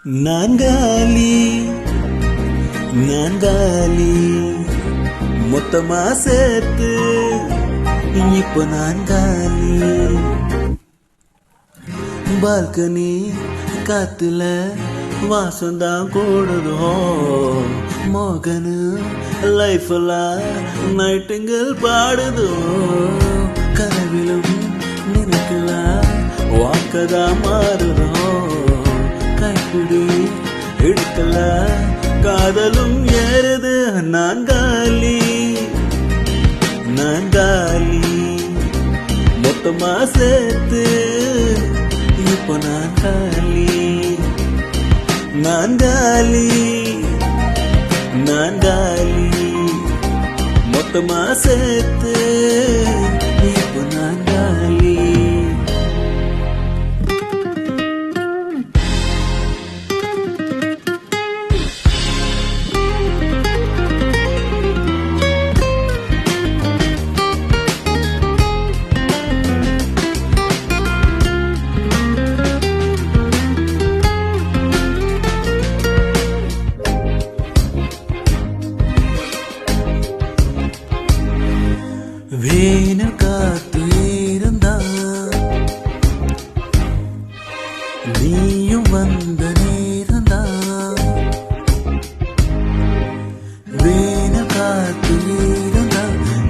நான்காலி நான்காலி மொத்தமா சேர்த்து இப்ப நான்காலி பால்கனி காத்துல வாசந்தான் கூடுதோ மோகனு லைஃப்லாம் நைட்டுங்கள் பாடுதோ கனவிலும் நினைக்கலாம் வாக்கதா மாறுதோ கைப்பிடி எடுக்கல காதலும் ஏறுது நான்காலி நான்காலி மொத்தமா சேர்த்து இப்போ நான்காலி நான்காலி நான்காலி மொத்தமா சேர்த்து இப்போ நான்காலி வேனல் காத்து இருந்தா நீயும் வந்த நேரந்தா வேனல் காத்து இருந்தா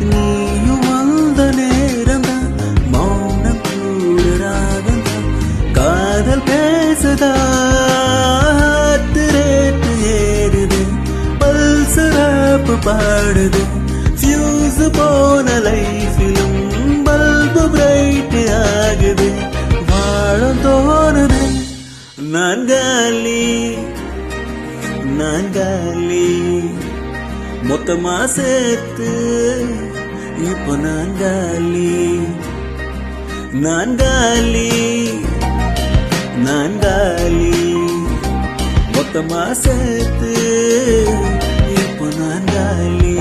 நீயும் வந்த நேரந்தா மௌனம் கூட ராகந்தா காதல் பேசுதா ரேட்டு ஏறுது பல்சராப்பு பாடுது ஃபியூஸ் போன லைஃபிலும் பல்பு பிரைட் ஆகுது வாழம் தோணுது நான்காலி நான்காலி மொத்தமா சேர்த்து இப்போ நான்காலி நான்காலி நான்காலி மொத்தமா சேர்த்து இப்போ நான்காலி